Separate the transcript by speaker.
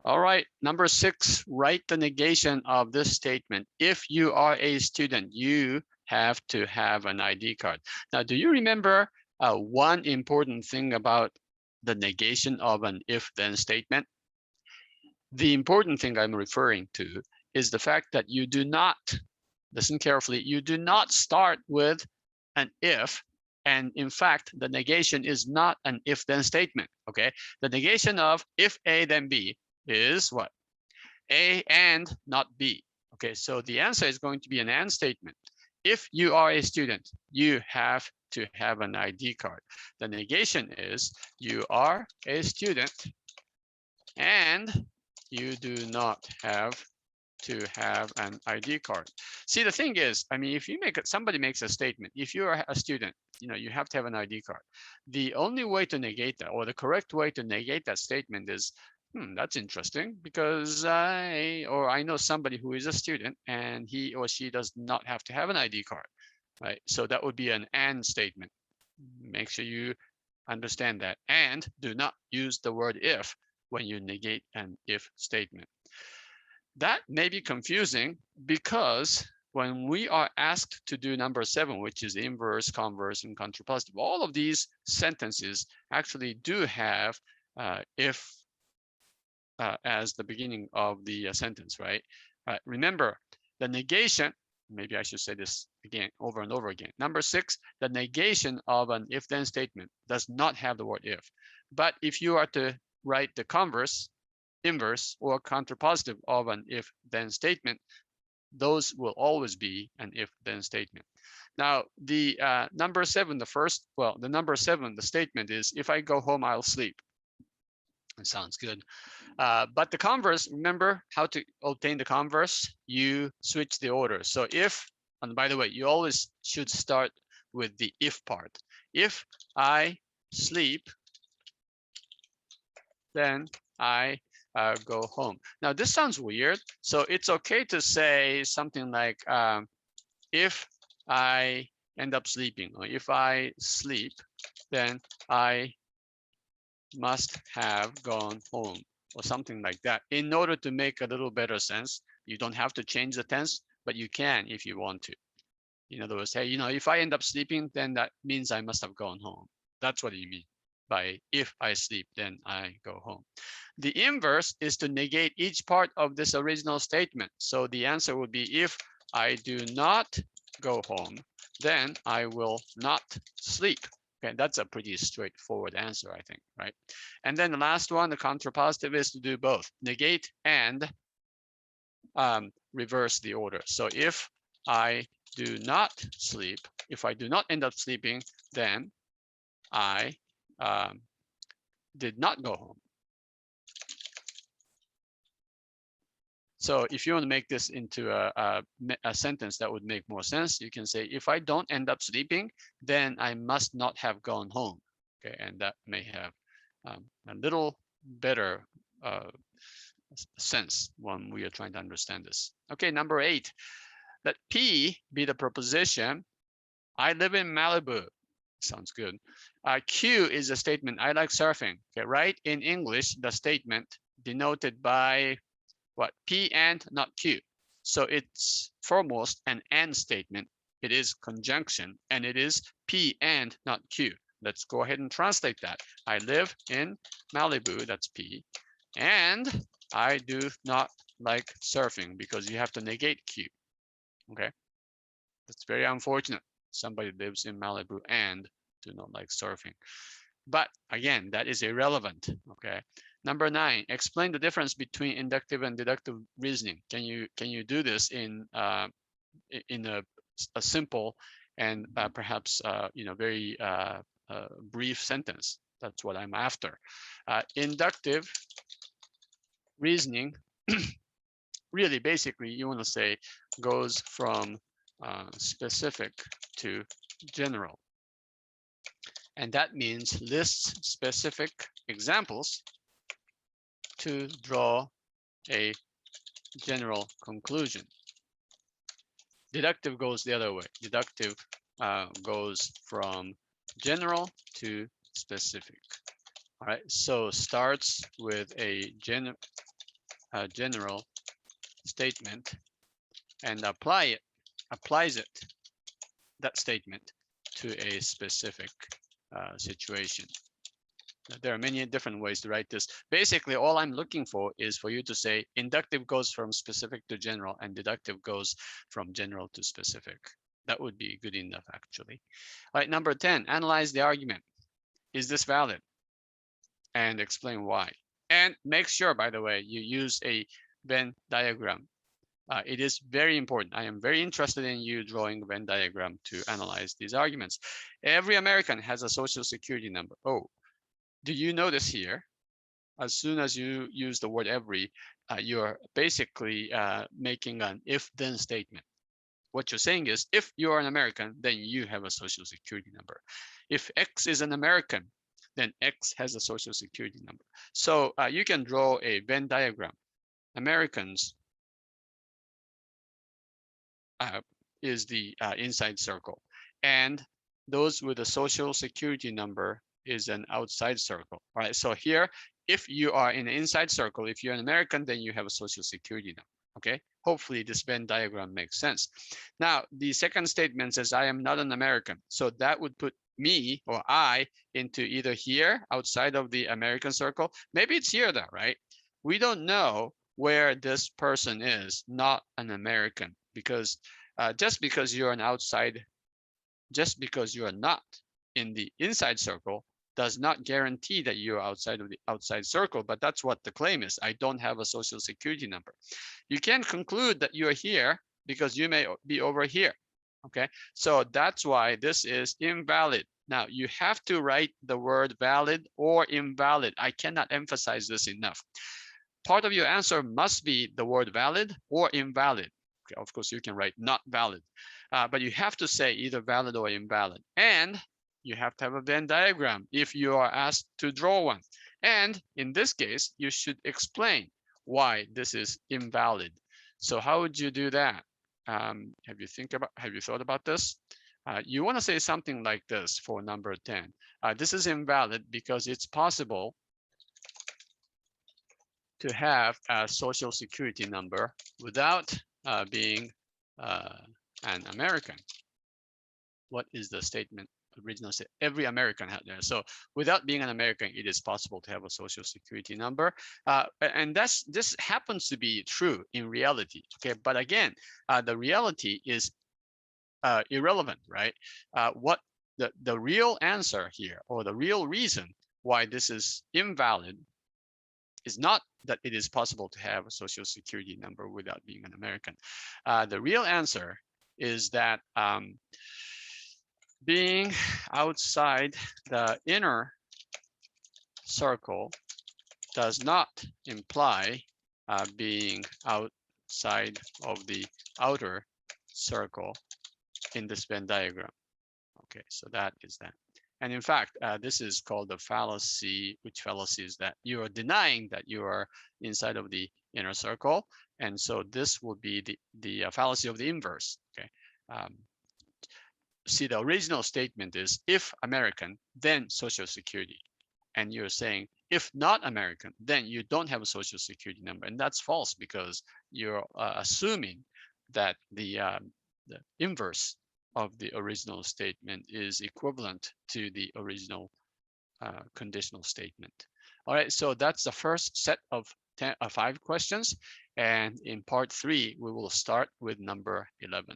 Speaker 1: All right, number 6, write the negation of this statement. If you are a student, you have to have an ID card. Now, do you remember one important thing about the negation of an if-then statement? The important thing I'm referring to is the fact that you do not, listen carefully, you do not start with an if, and in fact, the negation is not an if-then statement, okay? The negation of if A then B is what? A and not B. Okay, so the answer is going to be an and statement. If you are a student, you have to have an ID card. The negation is you are a student and you do not have to have an ID card. See, the thing is, I mean, if you make it, somebody makes a statement, if you are a student, you have to have an ID card. The only way to negate that, or the correct way to negate that statement is, that's interesting because I know somebody who is a student and he or she does not have to have an ID card, right? So that would be an and statement. Make sure you understand that. And do not use the word if when you negate an if statement. That may be confusing because when we are asked to do number 7, which is inverse, converse, and contrapositive, all of these sentences actually do have if as the beginning of the sentence, right? Remember, the negation, maybe I should say this again, over and over again. Number 6, the negation of an if-then statement does not have the word if. But if you are to write the converse, inverse, or contrapositive of an if-then statement, those will always be an if-then statement. Now, the number 7, the number 7, the statement is, if I go home, I'll sleep. It sounds good. But the converse, remember how to obtain the converse? You switch the order. So if, and by the way, you always should start with the if part. If I sleep, then I go home. Now, this sounds weird. So it's okay to say something like, if I end up sleeping, or if I sleep, then I must have gone home, or something like that, in order to make a little better sense. You don't have to change the tense, but you can if you want to. In other words, hey, if I end up sleeping, then that means I must have gone home. That's what you mean by if I sleep, then I go home. The inverse is to negate each part of this original statement. So the answer would be, if I do not go home, then I will not sleep. Okay, that's a pretty straightforward answer, I think, right? And then the last one, the contrapositive, is to do both, negate and reverse the order. So if I do not sleep, if I do not end up sleeping, then I did not go home. So if you want to make this into a sentence that would make more sense, you can say, if I don't end up sleeping, then I must not have gone home. Okay, and that may have a little better sense when we are trying to understand this. Okay, number 8, let P be the preposition. I live in Malibu. Sounds good. Q is a statement, I like surfing. Okay, right? In English, the statement denoted by what? P and, not Q. So it's foremost an and statement. It is conjunction, and it is P and, not Q. Let's go ahead and translate that. I live in Malibu, that's P, and I do not like surfing, because you have to negate Q. Okay, that's very unfortunate. Somebody lives in Malibu and do not like surfing. But again, that is irrelevant. Okay. Number 9, explain the difference between inductive and deductive reasoning. Can you do this in a simple and perhaps very brief sentence? That's what I'm after. Inductive reasoning, really, basically, you want to say goes from specific to general. And that means lists specific examples to draw a general conclusion. Deductive goes the other way. Deductive goes from general to specific. All right, so starts with a a general statement and applies that statement to a specific situation. There are many different ways to write this. Basically, all I'm looking for is for you to say inductive goes from specific to general and deductive goes from general to specific. That would be good enough, actually. All right, number 10, analyze the argument. Is this valid? And explain why. And make sure, by the way, you use a Venn diagram. It is very important. I am very interested in you drawing a Venn diagram to analyze these arguments. Every American has a social security number. Oh, do you notice here? As soon as you use the word every, you're basically making an if-then statement. What you're saying is, if you are an American, then you have a social security number. If X is an American, then X has a social security number. So you can draw a Venn diagram. Americans is the inside circle, and those with a social security number is an outside circle. All right, so here, if you are in the inside circle, if you're an American, then you have a social security number. Okay, hopefully this Venn diagram makes sense. Now, the second statement says, I am not an American. So that would put me or I into either here, outside of the American circle. Maybe it's here though, right? We don't know where this person is not an American, because just because you're an outside, just because you are not in the inside circle does not guarantee that you're outside of the outside circle, but that's what the claim is. I don't have a social security number. You can conclude that you're here because you may be over here. Okay, so that's why this is invalid. Now you have to write the word valid or invalid. I cannot emphasize this enough. Part of your answer must be the word valid or invalid. Okay, of course, you can write not valid, but you have to say either valid or invalid. And you have to have a Venn diagram if you are asked to draw one. And in this case, you should explain why this is invalid. So how would you do that? Have you thought about this? You want to say something like this for number 10. This is invalid because it's possible to have a social security number without being an American. What is the statement? Original say every American had there. So without being an American, it is possible to have a social security number. And this happens to be true in reality. Okay, but again, the reality is irrelevant, right? What the real answer here, or the real reason why this is invalid, is not that it is possible to have a social security number without being an American. The real answer is that being outside the inner circle does not imply being outside of the outer circle in this Venn diagram. Okay, so that is that. And in fact, this is called the fallacy, which fallacy is that you are denying that you are inside of the inner circle. And so this will be the fallacy of the inverse. Okay. See, the original statement is if American, then Social Security. And you're saying if not American, then you don't have a Social Security number. And that's false because you're assuming that the inverse of the original statement is equivalent to the original conditional statement. All right, so that's the first set of 5 questions. And in part 3, we will start with number 11.